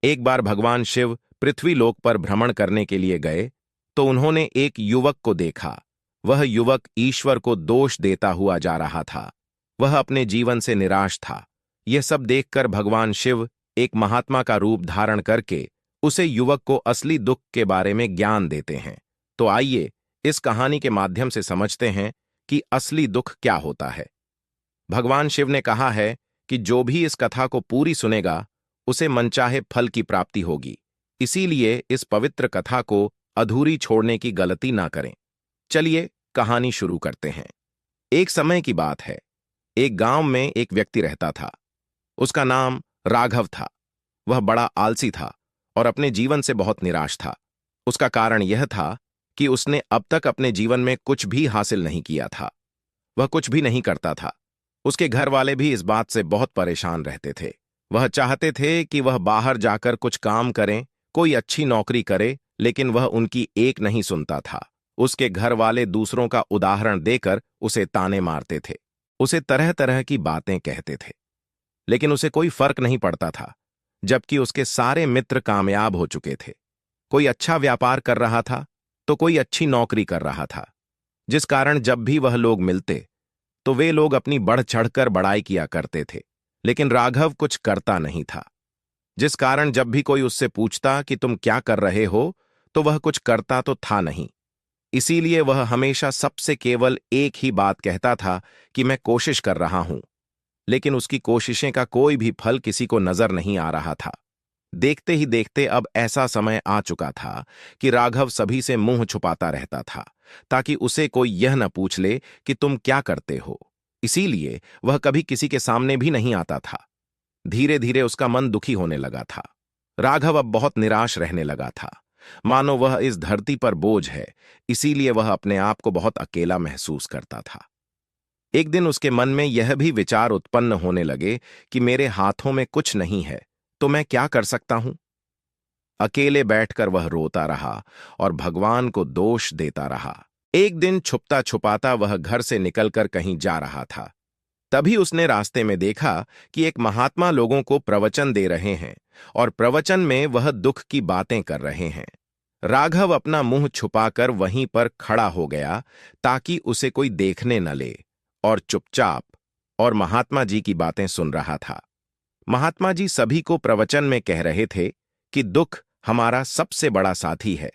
एक बार भगवान शिव पृथ्वी लोक पर भ्रमण करने के लिए गए तो उन्होंने एक युवक को देखा। वह युवक ईश्वर को दोष देता हुआ जा रहा था। वह अपने जीवन से निराश था। यह सब देखकर भगवान शिव एक महात्मा का रूप धारण करके उसे युवक को असली दुख के बारे में ज्ञान देते हैं। तो आइए इस कहानी के माध्यम से समझते हैं कि असली दुख क्या होता है। भगवान शिव ने कहा है कि जो भी इस कथा को पूरी सुनेगा उसे मनचाहे फल की प्राप्ति होगी। इसीलिए इस पवित्र कथा को अधूरी छोड़ने की गलती ना करें। चलिए कहानी शुरू करते हैं। एक समय की बात है। एक गांव में एक व्यक्ति रहता था। उसका नाम राघव था। वह बड़ा आलसी था और अपने जीवन से बहुत निराश था। उसका कारण यह था कि उसने अब तक अपने जीवन में कुछ भी हासिल नहीं किया था। वह कुछ भी नहीं करता था। उसके घर वाले भी इस बात से बहुत परेशान रहते थे। वह चाहते थे कि वह बाहर जाकर कुछ काम करें, कोई अच्छी नौकरी करे, लेकिन वह उनकी एक नहीं सुनता था। उसके घर वाले दूसरों का उदाहरण देकर उसे ताने मारते थे, उसे तरह तरह की बातें कहते थे, लेकिन उसे कोई फर्क नहीं पड़ता था। जबकि उसके सारे मित्र कामयाब हो चुके थे। कोई अच्छा व्यापार कर रहा था तो कोई अच्छी नौकरी कर रहा था, जिस कारण जब भी वह लोग मिलते तो वे लोग अपनी बढ़ चढ़कर बड़ाई किया करते थे। लेकिन राघव कुछ करता नहीं था, जिस कारण जब भी कोई उससे पूछता कि तुम क्या कर रहे हो तो वह कुछ करता तो था नहीं। इसीलिए वह हमेशा सबसे केवल एक ही बात कहता था कि मैं कोशिश कर रहा हूं, लेकिन उसकी कोशिशें का कोई भी फल किसी को नजर नहीं आ रहा था। देखते ही देखते अब ऐसा समय आ चुका था कि राघव सभी से मुंह छुपाता रहता था, ताकि उसे कोई यह न पूछ ले कि तुम क्या करते हो। इसीलिए वह कभी किसी के सामने भी नहीं आता था। धीरे धीरे उसका मन दुखी होने लगा था। राघव अब बहुत निराश रहने लगा था, मानो वह इस धरती पर बोझ है। इसीलिए वह अपने आप को बहुत अकेला महसूस करता था। एक दिन उसके मन में यह भी विचार उत्पन्न होने लगे कि मेरे हाथों में कुछ नहीं है तो मैं क्या कर सकता हूं। अकेले बैठकर वह रोता रहा और भगवान को दोष देता रहा। एक दिन छुपता छुपाता वह घर से निकलकर कहीं जा रहा था। तभी उसने रास्ते में देखा कि एक महात्मा लोगों को प्रवचन दे रहे हैं और प्रवचन में वह दुख की बातें कर रहे हैं। राघव अपना मुंह छुपाकर वहीं पर खड़ा हो गया ताकि उसे कोई देखने न ले, और चुपचाप और महात्मा जी की बातें सुन रहा था। महात्मा जी सभी को प्रवचन में कह रहे थे कि दुख हमारा सबसे बड़ा साथी है।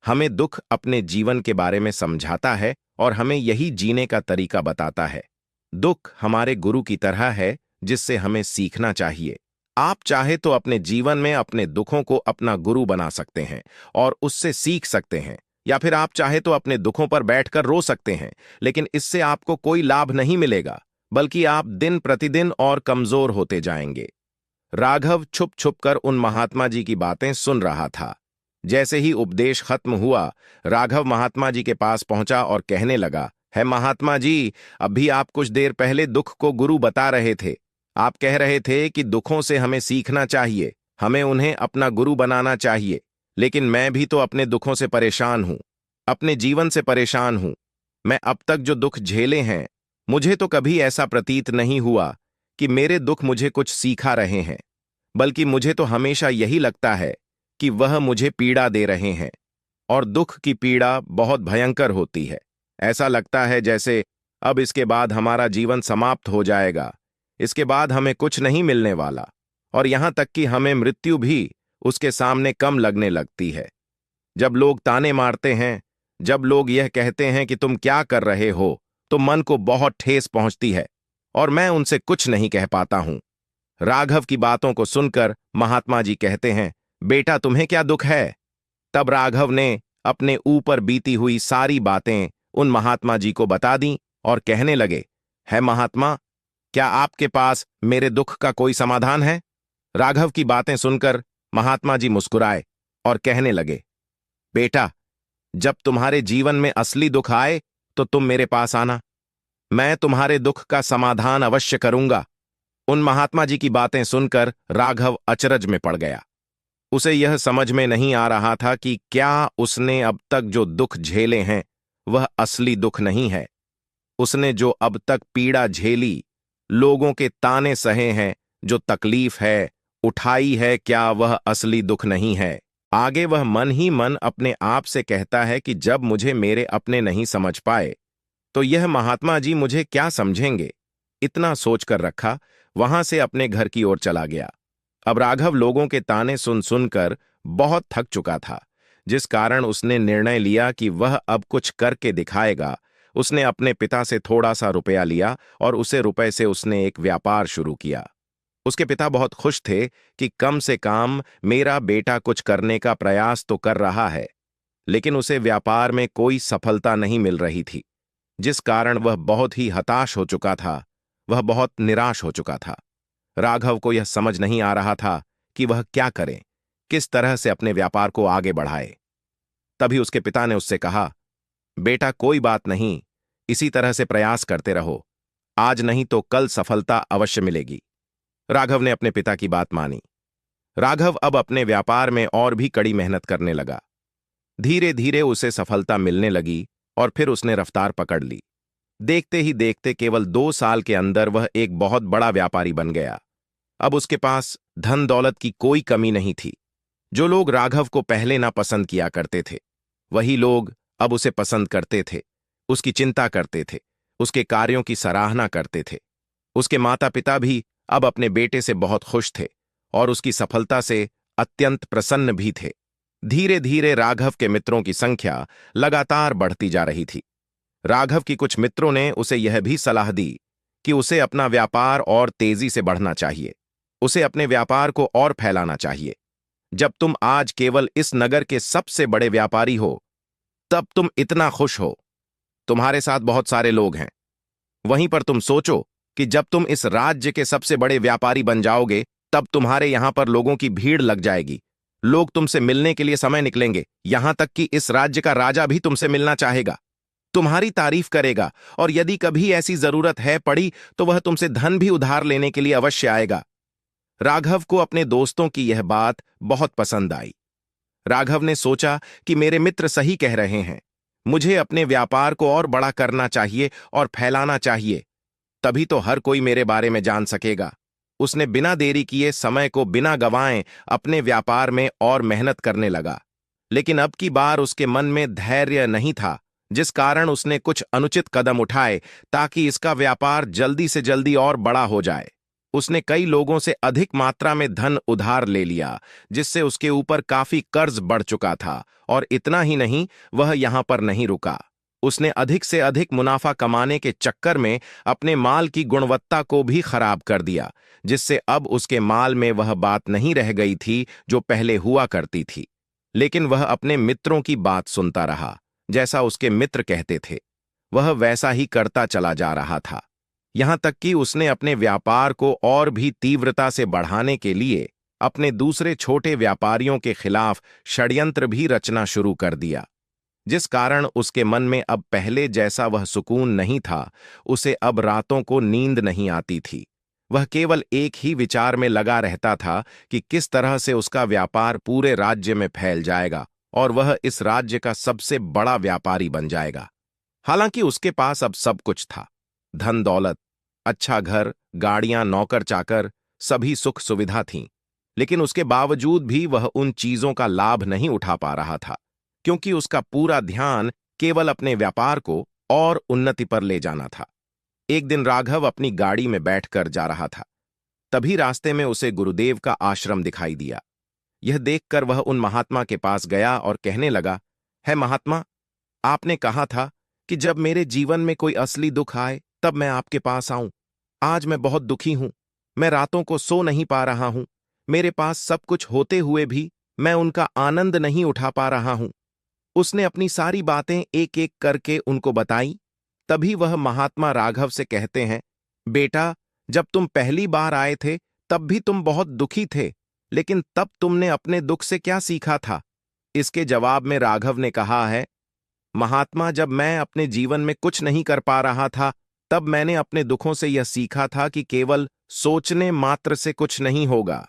हमें दुख अपने जीवन के बारे में समझाता है और हमें यही जीने का तरीका बताता है। दुख हमारे गुरु की तरह है जिससे हमें सीखना चाहिए। आप चाहे तो अपने जीवन में अपने दुखों को अपना गुरु बना सकते हैं और उससे सीख सकते हैं, या फिर आप चाहे तो अपने दुखों पर बैठकर रो सकते हैं, लेकिन इससे आपको कोई लाभ नहीं मिलेगा, बल्कि आप दिन प्रतिदिन और कमजोर होते जाएंगे। राघव छुप छुप कर उन महात्मा जी की बातें सुन रहा था। जैसे ही उपदेश खत्म हुआ, राघव महात्मा जी के पास पहुंचा और कहने लगा, है महात्मा जी, अभी आप कुछ देर पहले दुख को गुरु बता रहे थे। आप कह रहे थे कि दुखों से हमें सीखना चाहिए, हमें उन्हें अपना गुरु बनाना चाहिए। लेकिन मैं भी तो अपने दुखों से परेशान हूं, अपने जीवन से परेशान हूं। मैं अब तक जो दुख झेले हैं, मुझे तो कभी ऐसा प्रतीत नहीं हुआ कि मेरे दुख मुझे कुछ सिखा रहे हैं, बल्कि मुझे तो हमेशा यही लगता है कि वह मुझे पीड़ा दे रहे हैं। और दुख की पीड़ा बहुत भयंकर होती है। ऐसा लगता है जैसे अब इसके बाद हमारा जीवन समाप्त हो जाएगा, इसके बाद हमें कुछ नहीं मिलने वाला, और यहां तक कि हमें मृत्यु भी उसके सामने कम लगने लगती है। जब लोग ताने मारते हैं, जब लोग यह कहते हैं कि तुम क्या कर रहे हो, तो मन को बहुत ठेस पहुंचती है और मैं उनसे कुछ नहीं कह पाता हूं। राघव की बातों को सुनकर महात्मा जी कहते हैं, बेटा तुम्हें क्या दुख है? तब राघव ने अपने ऊपर बीती हुई सारी बातें उन महात्मा जी को बता दी और कहने लगे, है महात्मा, क्या आपके पास मेरे दुख का कोई समाधान है? राघव की बातें सुनकर महात्मा जी मुस्कुराए और कहने लगे, बेटा, जब तुम्हारे जीवन में असली दुख आए तो तुम मेरे पास आना, मैं तुम्हारे दुख का समाधान अवश्य करूंगा। उन महात्मा जी की बातें सुनकर राघव अचरज में पड़ गया। उसे यह समझ में नहीं आ रहा था कि क्या उसने अब तक जो दुख झेले हैं वह असली दुख नहीं है। उसने जो अब तक पीड़ा झेली, लोगों के ताने सहे हैं, जो तकलीफ है, उठाई है क्या वह असली दुख नहीं है। आगे वह मन ही मन अपने आप से कहता है कि जब मुझे मेरे अपने नहीं समझ पाए तो यह महात्मा जी मुझे क्या समझेंगे। इतना सोचकर रखा, वहां से अपने घर की ओर चला गया। अब राघव लोगों के ताने सुन सुनकर बहुत थक चुका था, जिस कारण उसने निर्णय लिया कि वह अब कुछ करके दिखाएगा। उसने अपने पिता से थोड़ा सा रुपया लिया और उसे रुपए से उसने एक व्यापार शुरू किया। उसके पिता बहुत खुश थे कि कम से कम मेरा बेटा कुछ करने का प्रयास तो कर रहा है, लेकिन उसे व्यापार में कोई सफलता नहीं मिल रही थी, जिस कारण वह बहुत ही हताश हो चुका था। वह बहुत निराश हो चुका था। राघव को यह समझ नहीं आ रहा था कि वह क्या करे, किस तरह से अपने व्यापार को आगे बढ़ाए। तभी उसके पिता ने उससे कहा, बेटा कोई बात नहीं, इसी तरह से प्रयास करते रहो, आज नहीं तो कल सफलता अवश्य मिलेगी। राघव ने अपने पिता की बात मानी। राघव अब अपने व्यापार में और भी कड़ी मेहनत करने लगा। धीरे धीरे उसे सफलता मिलने लगी और फिर उसने रफ्तार पकड़ ली। देखते ही देखते केवल 2 साल के अंदर वह एक बहुत बड़ा व्यापारी बन गया। अब उसके पास धन दौलत की कोई कमी नहीं थी। जो लोग राघव को पहले ना पसंद किया करते थे, वही लोग अब उसे पसंद करते थे, उसकी चिंता करते थे, उसके कार्यों की सराहना करते थे। उसके माता पिता भी अब अपने बेटे से बहुत खुश थे और उसकी सफलता से अत्यंत प्रसन्न भी थे। धीरे धीरे राघव के मित्रों की संख्या लगातार बढ़ती जा रही थी। राघव की कुछ मित्रों ने उसे यह भी सलाह दी कि उसे अपना व्यापार और तेजी से बढ़ना चाहिए, उसे अपने व्यापार को और फैलाना चाहिए। जब तुम आज केवल इस नगर के सबसे बड़े व्यापारी हो, तब तुम इतना खुश हो, तुम्हारे साथ बहुत सारे लोग हैं। वहीं पर तुम सोचो कि जब तुम इस राज्य के सबसे बड़े व्यापारी बन जाओगे, तब तुम्हारे यहां पर लोगों की भीड़ लग जाएगी। लोग तुमसे मिलने के लिए समय निकलेंगे, यहां तक कि इस राज्य का राजा भी तुमसे मिलना चाहेगा, तुम्हारी तारीफ करेगा, और यदि कभी ऐसी जरूरत है पड़ी तो वह तुमसे धन भी उधार लेने के लिए अवश्य आएगा। राघव को अपने दोस्तों की यह बात बहुत पसंद आई। राघव ने सोचा कि मेरे मित्र सही कह रहे हैं, मुझे अपने व्यापार को और बड़ा करना चाहिए और फैलाना चाहिए, तभी तो हर कोई मेरे बारे में जान सकेगा। उसने बिना देरी किए, समय को बिना गंवाए अपने व्यापार में और मेहनत करने लगा। लेकिन अब की बार उसके मन में धैर्य नहीं था, जिस कारण उसने कुछ अनुचित कदम उठाए ताकि इसका व्यापार जल्दी से जल्दी और बड़ा हो जाए। उसने कई लोगों से अधिक मात्रा में धन उधार ले लिया, जिससे उसके ऊपर काफी कर्ज बढ़ चुका था। और इतना ही नहीं, वह यहां पर नहीं रुका। उसने अधिक से अधिक मुनाफा कमाने के चक्कर में अपने माल की गुणवत्ता को भी खराब कर दिया, जिससे अब उसके माल में वह बात नहीं रह गई थी जो पहले हुआ करती थी। लेकिन वह अपने मित्रों की बात सुनता रहा। जैसा उसके मित्र कहते थे, वह वैसा ही करता चला जा रहा था। यहां तक कि उसने अपने व्यापार को और भी तीव्रता से बढ़ाने के लिए अपने दूसरे छोटे व्यापारियों के खिलाफ षड्यंत्र भी रचना शुरू कर दिया, जिस कारण उसके मन में अब पहले जैसा वह सुकून नहीं था। उसे अब रातों को नींद नहीं आती थी। वह केवल एक ही विचार में लगा रहता था कि किस तरह से उसका व्यापार पूरे राज्य में फैल जाएगा और वह इस राज्य का सबसे बड़ा व्यापारी बन जाएगा। हालांकि उसके पास अब सब कुछ था, धन दौलत, अच्छा घर, गाड़ियां, नौकर चाकर, सभी सुख सुविधा थीं। लेकिन उसके बावजूद भी वह उन चीजों का लाभ नहीं उठा पा रहा था, क्योंकि उसका पूरा ध्यान केवल अपने व्यापार को और उन्नति पर ले जाना था। एक दिन राघव अपनी गाड़ी में बैठकर जा रहा था। तभी रास्ते में उसे गुरुदेव का आश्रम दिखाई दिया। यह देखकर वह उन महात्मा के पास गया और कहने लगा, है महात्मा, आपने कहा था कि जब मेरे जीवन में कोई असली दुख आए तब मैं आपके पास आऊं। आज मैं बहुत दुखी हूं। मैं रातों को सो नहीं पा रहा हूं। मेरे पास सब कुछ होते हुए भी मैं उनका आनंद नहीं उठा पा रहा हूं। उसने अपनी सारी बातें एक एक करके उनको बताई। तभी वह महात्मा राघव से कहते हैं, बेटा, जब तुम पहली बार आए थे तब भी तुम बहुत दुखी थे, लेकिन तब तुमने अपने दुख से क्या सीखा था? इसके जवाब में राघव ने कहा है, महात्मा, जब मैं अपने जीवन में कुछ नहीं कर पा रहा था, तब मैंने अपने दुखों से यह सीखा था कि केवल सोचने मात्र से कुछ नहीं होगा।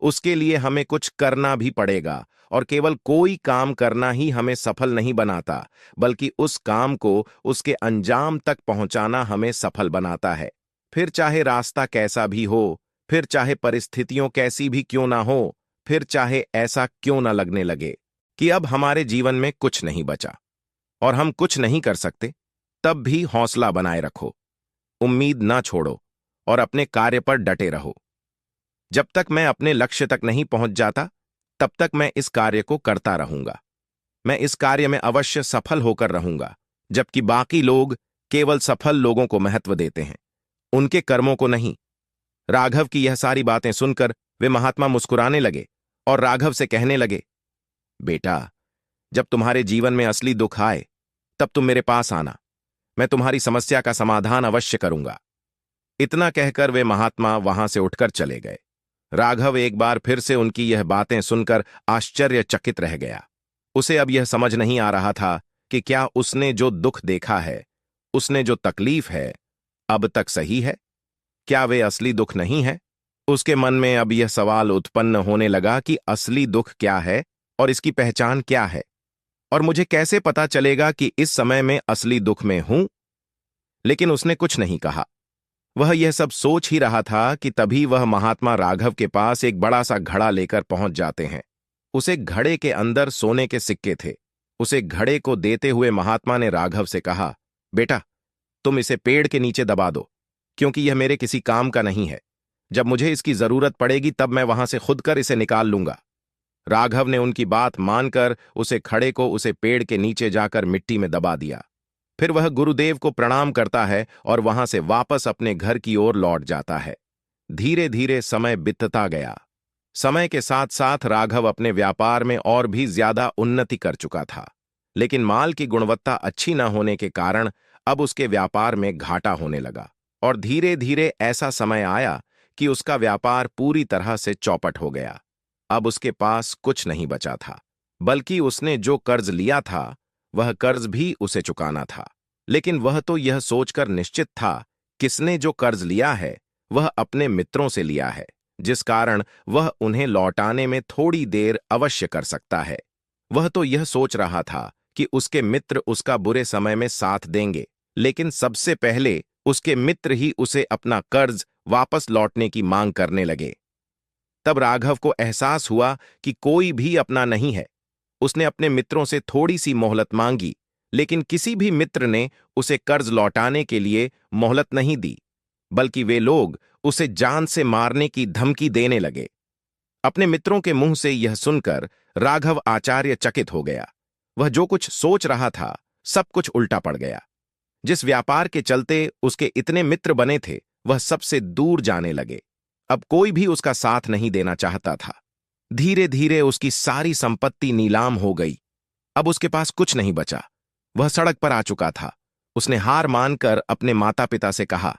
उसके लिए हमें कुछ करना भी पड़ेगा, और केवल कोई काम करना ही हमें सफल नहीं बनाता, बल्कि उस काम को उसके अंजाम तक पहुंचाना हमें सफल बनाता है। फिर चाहे रास्ता कैसा भी हो, फिर चाहे परिस्थितियों कैसी भी क्यों ना हो, फिर चाहे ऐसा क्यों ना लगने लगे कि अब हमारे जीवन में कुछ नहीं बचा और हम कुछ नहीं कर सकते, तब भी हौसला बनाए रखो, उम्मीद ना छोड़ो और अपने कार्य पर डटे रहो। जब तक मैं अपने लक्ष्य तक नहीं पहुंच जाता, तब तक मैं इस कार्य को करता रहूंगा। मैं इस कार्य में अवश्य सफल होकर रहूंगा, जबकि बाकी लोग केवल सफल लोगों को महत्व देते हैं, उनके कर्मों को नहीं। राघव की यह सारी बातें सुनकर वे महात्मा मुस्कुराने लगे और राघव से कहने लगे, बेटा, जब तुम्हारे जीवन में असली दुख आए, तब तुम मेरे पास आना, मैं तुम्हारी समस्या का समाधान अवश्य करूंगा। इतना कहकर वे महात्मा वहां से उठकर चले गए। राघव एक बार फिर से उनकी यह बातें सुनकर आश्चर्यचकित रह गया। उसे अब यह समझ नहीं आ रहा था कि क्या उसने जो दुख देखा है, उसने जो तकलीफ है, अब तक सही है? क्या वे असली दुख नहीं है? उसके मन में अब यह सवाल उत्पन्न होने लगा कि असली दुख क्या है और इसकी पहचान क्या है, और मुझे कैसे पता चलेगा कि इस समय में असली दुख में हूं? लेकिन उसने कुछ नहीं कहा। वह यह सब सोच ही रहा था कि तभी वह महात्मा राघव के पास एक बड़ा सा घड़ा लेकर पहुंच जाते हैं। उसे घड़े के अंदर सोने के सिक्के थे। उसे घड़े को देते हुए महात्मा ने राघव से कहा, बेटा, तुम इसे पेड़ के नीचे दबा दो, क्योंकि यह मेरे किसी काम का नहीं है। जब मुझे इसकी जरूरत पड़ेगी तब मैं वहां से खुद कर इसे निकाल लूंगा। राघव ने उनकी बात मानकर उसे खड़े को उसे पेड़ के नीचे जाकर मिट्टी में दबा दिया। फिर वह गुरुदेव को प्रणाम करता है और वहां से वापस अपने घर की ओर लौट जाता है। धीरे धीरे समय बीतता गया। समय के साथ साथ राघव अपने व्यापार में और भी ज्यादा उन्नति कर चुका था, लेकिन माल की गुणवत्ता अच्छी न होने के कारण अब उसके व्यापार में घाटा होने लगा और धीरे धीरे ऐसा समय आया कि उसका व्यापार पूरी तरह से चौपट हो गया। अब उसके पास कुछ नहीं बचा था, बल्कि उसने जो कर्ज लिया था वह कर्ज भी उसे चुकाना था। लेकिन वह तो यह सोचकर निश्चित था किसने जो कर्ज लिया है वह अपने मित्रों से लिया है, जिस कारण वह उन्हें लौटाने में थोड़ी देर अवश्य कर सकता है। वह तो यह सोच रहा था कि उसके मित्र उसका बुरे समय में साथ देंगे, लेकिन सबसे पहले उसके मित्र ही उसे अपना कर्ज वापस लौटने की मांग करने लगे। तब राघव को एहसास हुआ कि कोई भी अपना नहीं है। उसने अपने मित्रों से थोड़ी सी मोहलत मांगी, लेकिन किसी भी मित्र ने उसे कर्ज लौटाने के लिए मोहलत नहीं दी, बल्कि वे लोग उसे जान से मारने की धमकी देने लगे। अपने मित्रों के मुंह से यह सुनकर राघव आश्चर्यचकित हो गया। वह जो कुछ सोच रहा था सब कुछ उल्टा पड़ गया। जिस व्यापार के चलते उसके इतने मित्र बने थे वह सबसे दूर जाने लगे। अब कोई भी उसका साथ नहीं देना चाहता था। धीरे धीरे उसकी सारी संपत्ति नीलाम हो गई। अब उसके पास कुछ नहीं बचा। वह सड़क पर आ चुका था। उसने हार मानकर अपने माता पिता से कहा,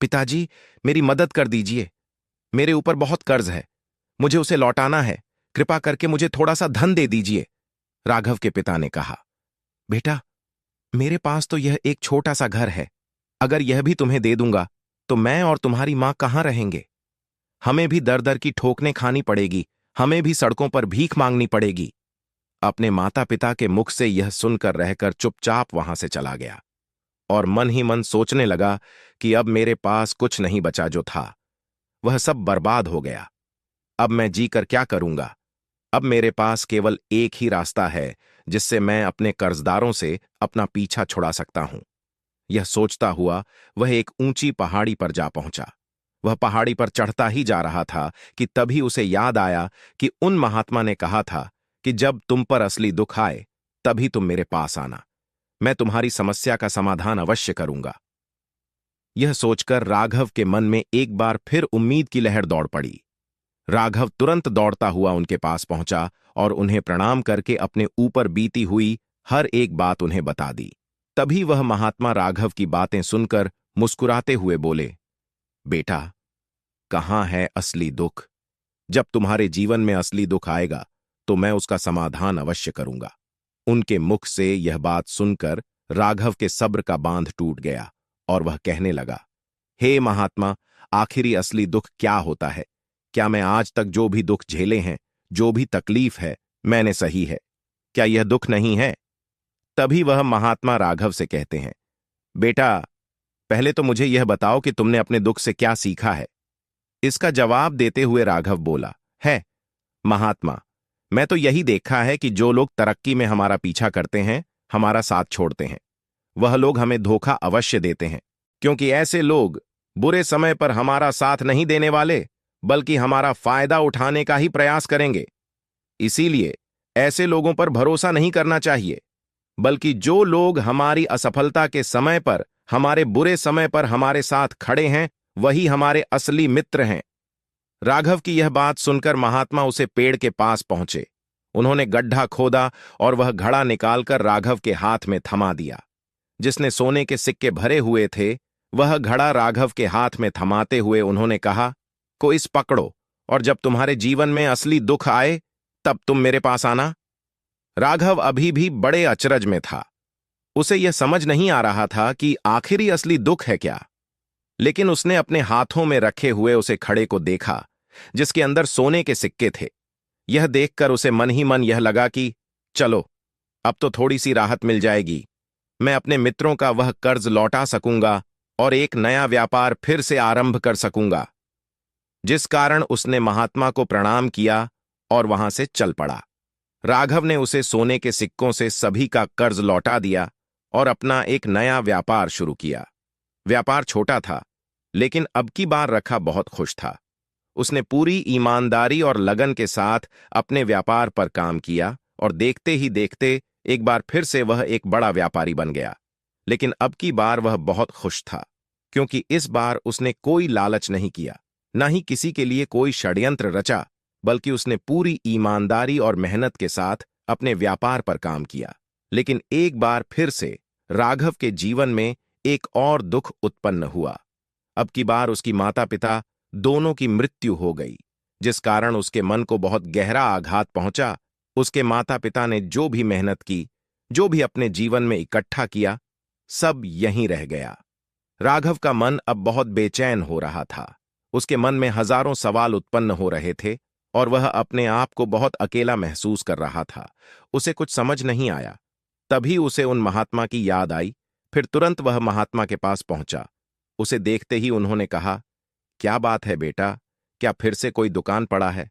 पिताजी, मेरी मदद कर दीजिए। मेरे ऊपर बहुत कर्ज है, मुझे उसे लौटाना है। कृपा करके मुझे थोड़ा सा धन दे दीजिए। राघव के पिता ने कहा, बेटा, मेरे पास तो यह एक छोटा सा घर है। अगर यह भी तुम्हें दे दूंगा तो मैं और तुम्हारी मां कहां रहेंगे? हमें भी दर दर की ठोकरें खानी पड़ेगी, हमें भी सड़कों पर भीख मांगनी पड़ेगी। अपने माता पिता के मुख से यह सुनकर रहकर चुपचाप वहां से चला गया और मन ही मन सोचने लगा कि अब मेरे पास कुछ नहीं बचा जो था, वह सब बर्बाद हो गया। अब मैं जीकर क्या करूंगा? अब मेरे पास केवल एक ही रास्ता है जिससे मैं अपने कर्जदारों से अपना पीछा छुड़ा सकता हूं। यह सोचता हुआ वह एक ऊंची पहाड़ी पर जा पहुंचा। वह पहाड़ी पर चढ़ता ही जा रहा था कि तभी उसे याद आया कि उन महात्मा ने कहा था कि जब तुम पर असली दुख आए तभी तुम मेरे पास आना, मैं तुम्हारी समस्या का समाधान अवश्य करूंगा। यह सोचकर राघव के मन में एक बार फिर उम्मीद की लहर दौड़ पड़ी। राघव तुरंत दौड़ता हुआ उनके पास पहुंचा और उन्हें प्रणाम करके अपने ऊपर बीती हुई हर एक बात उन्हें बता दी। तभी वह महात्मा राघव की बातें सुनकर मुस्कुराते हुए बोले, बेटा, कहां है असली दुख? जब तुम्हारे जीवन में असली दुख आएगा तो मैं उसका समाधान अवश्य करूंगा। उनके मुख से यह बात सुनकर राघव के सब्र का बांध टूट गया और वह कहने लगा, हे महात्मा, आखिरी असली दुख क्या होता है? क्या मैं आज तक जो भी दुख झेले हैं, जो भी तकलीफ है, मैंने सही है? क्या यह दुख नहीं है? तभी वह महात्मा राघव से कहते हैं, बेटा, पहले तो मुझे यह बताओ कि तुमने अपने दुख से क्या सीखा है? इसका जवाब देते हुए राघव बोला, है महात्मा, मैं तो यही देखा है कि जो लोग तरक्की में हमारा पीछा करते हैं, हमारा साथ छोड़ते हैं, वह लोग हमें धोखा अवश्य देते हैं, क्योंकि ऐसे लोग बुरे समय पर हमारा साथ नहीं देने वाले, बल्कि हमारा फायदा उठाने का ही प्रयास करेंगे। इसीलिए ऐसे लोगों पर भरोसा नहीं करना चाहिए, बल्कि जो लोग हमारी असफलता के समय पर, हमारे बुरे समय पर हमारे साथ खड़े हैं, वही हमारे असली मित्र हैं। राघव की यह बात सुनकर महात्मा उसे पेड़ के पास पहुंचे। उन्होंने गड्ढा खोदा और वह घड़ा निकालकर राघव के हाथ में थमा दिया। जिसने सोने के सिक्के भरे हुए थे, वह घड़ा राघव के हाथ में थमाते हुए उन्होंने कहा, को इस पकड़ो, और जब तुम्हारे जीवन में असली दुख आए, तब तुम मेरे पास आना। राघव अभी भी बड़े अचरज में था। उसे यह समझ नहीं आ रहा था कि आखिरी असली दुख है क्या। लेकिन उसने अपने हाथों में रखे हुए उसे खड़े को देखा, जिसके अंदर सोने के सिक्के थे। यह देखकर उसे मन ही मन यह लगा कि चलो, अब तो थोड़ी सी राहत मिल जाएगी। मैं अपने मित्रों का वह कर्ज लौटा सकूंगा और एक नया व्यापार फिर से आरंभ कर सकूंगा। जिस कारण उसने महात्मा को प्रणाम किया और वहां से चल पड़ा। राघव ने उसे सोने के सिक्कों से सभी का कर्ज लौटा दिया और अपना एक नया व्यापार शुरू किया। व्यापार छोटा था, लेकिन अब की बार रखा बहुत खुश था। उसने पूरी ईमानदारी और लगन के साथ अपने व्यापार पर काम किया और देखते ही देखते एक बार फिर से वह एक बड़ा व्यापारी बन गया। लेकिन अब की बार वह बहुत खुश था, क्योंकि इस बार उसने कोई लालच नहीं किया, न ही किसी के लिए कोई षड्यंत्र रचा, बल्कि उसने पूरी ईमानदारी और मेहनत के साथ अपने व्यापार पर काम किया। लेकिन एक बार फिर से राघव के जीवन में एक और दुख उत्पन्न हुआ। अब की बार उसकी माता पिता दोनों की मृत्यु हो गई, जिस कारण उसके मन को बहुत गहरा आघात पहुंचा। उसके माता पिता ने जो भी मेहनत की, जो भी अपने जीवन में इकट्ठा किया, सब यहीं रह गया। राघव का मन अब बहुत बेचैन हो रहा था। उसके मन में हजारों सवाल उत्पन्न हो रहे थे और वह अपने आप को बहुत अकेला महसूस कर रहा था। उसे कुछ समझ नहीं आया। तभी उसे उन महात्मा की याद आई। फिर तुरंत वह महात्मा के पास पहुंचा। उसे देखते ही उन्होंने कहा, क्या बात है बेटा, क्या फिर से कोई दुकान पड़ा है?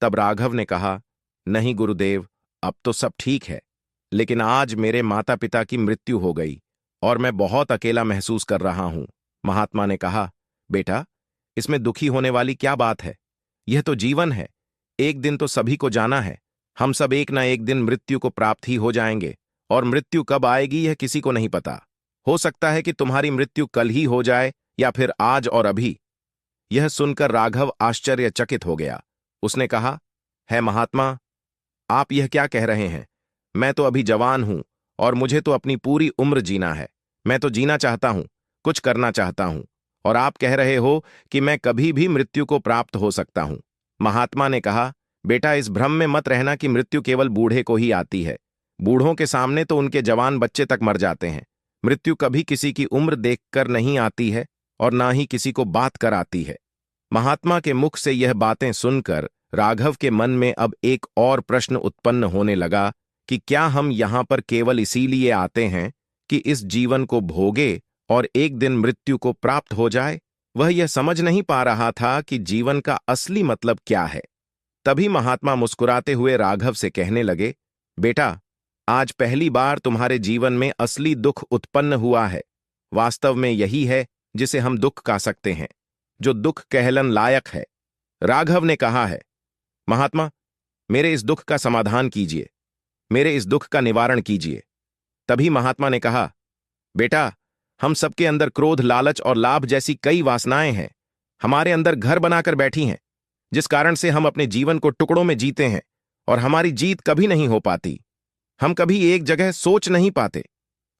तब राघव ने कहा, नहीं गुरुदेव, अब तो सब ठीक है, लेकिन आज मेरे माता पिता की मृत्यु हो गई और मैं बहुत अकेला महसूस कर रहा हूं। महात्मा ने कहा, बेटा, इसमें दुखी होने वाली क्या बात है? यह तो जीवन है। एक दिन तो सभी को जाना है। हम सब एक ना एक दिन मृत्यु को प्राप्त ही हो जाएंगे, और मृत्यु कब आएगी यह किसी को नहीं पता। हो सकता है कि तुम्हारी मृत्यु कल ही हो जाए या फिर आज और अभी। यह सुनकर राघव आश्चर्यचकित हो गया। उसने कहा, है महात्मा, आप यह क्या कह रहे हैं? मैं तो अभी जवान हूं और मुझे तो अपनी पूरी उम्र जीना है। मैं तो जीना चाहता हूं, कुछ करना चाहता हूं, और आप कह रहे हो कि मैं कभी भी मृत्यु को प्राप्त हो सकता हूं। महात्मा ने कहा, बेटा, इस भ्रम में मत रहना कि मृत्यु केवल बूढ़े को ही आती है। बूढ़ों के सामने तो उनके जवान बच्चे तक मर जाते हैं। मृत्यु कभी किसी की उम्र देखकर नहीं आती है और ना ही किसी को बात कर आती है। महात्मा के मुख से यह बातें सुनकर राघव के मन में अब एक और प्रश्न उत्पन्न होने लगा कि क्या हम यहां पर केवल इसीलिए आते हैं कि इस जीवन को भोगे और एक दिन मृत्यु को प्राप्त हो जाए? वह यह समझ नहीं पा रहा था कि जीवन का असली मतलब क्या है। तभी महात्मा मुस्कुराते हुए राघव से कहने लगे, बेटा, आज पहली बार तुम्हारे जीवन में असली दुख उत्पन्न हुआ है। वास्तव में यही है जिसे हम दुख कह सकते हैं, जो दुख कहलन लायक है। राघव ने कहा है, महात्मा, मेरे इस दुख का समाधान कीजिए, मेरे इस दुख का निवारण कीजिए। तभी महात्मा ने कहा, बेटा, हम सबके अंदर क्रोध, लालच और लाभ जैसी कई वासनाएं हैं। हमारे अंदर घर बनाकर बैठी हैं, जिस कारण से हम अपने जीवन को टुकड़ों में जीते हैं और हमारी जीत कभी नहीं हो पाती। हम कभी एक जगह सोच नहीं पाते।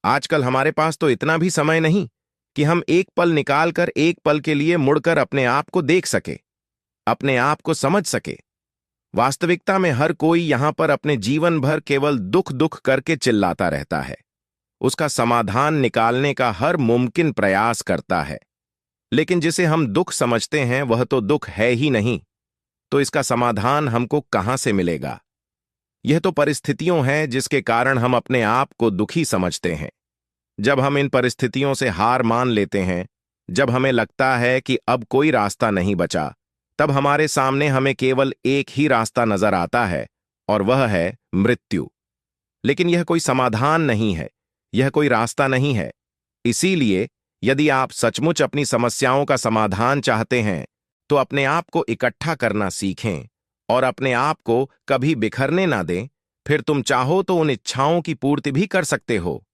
आजकल हमारे पास तो इतना भी समय नहीं कि हम एक पल निकालकर एक पल के लिए मुड़कर अपने आप को देख सके, अपने आप को समझ सके। वास्तविकता में हर कोई यहां पर अपने जीवन भर केवल दुख दुख करके चिल्लाता रहता है। उसका समाधान निकालने का हर मुमकिन प्रयास करता है, लेकिन जिसे हम दुख समझते हैं वह तो दुख है ही नहीं, तो इसका समाधान हमको कहां से मिलेगा? यह तो परिस्थितियों हैं जिसके कारण हम अपने आप को दुखी समझते हैं। जब हम इन परिस्थितियों से हार मान लेते हैं, जब हमें लगता है कि अब कोई रास्ता नहीं बचा, तब हमारे सामने हमें केवल एक ही रास्ता नजर आता है, और वह है मृत्यु। लेकिन यह कोई समाधान नहीं है, यह कोई रास्ता नहीं है। इसीलिए यदि आप सचमुच अपनी समस्याओं का समाधान चाहते हैं, तो अपने आप को इकट्ठा करना सीखें और अपने आप को कभी बिखरने ना दें। फिर तुम चाहो तो उन इच्छाओं की पूर्ति भी कर सकते हो।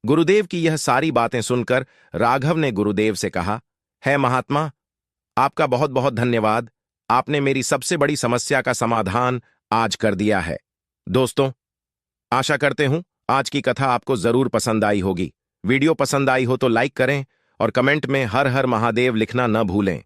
गुरुदेव की यह सारी बातें सुनकर राघव ने गुरुदेव से कहा, है महात्मा, आपका बहुत बहुत धन्यवाद। आपने मेरी सबसे बड़ी समस्या का समाधान आज कर दिया है। दोस्तों, आशा करते हूं आज की कथा आपको जरूर पसंद आई होगी। वीडियो पसंद आई हो तो लाइक करें और कमेंट में हर हर महादेव लिखना न भूलें।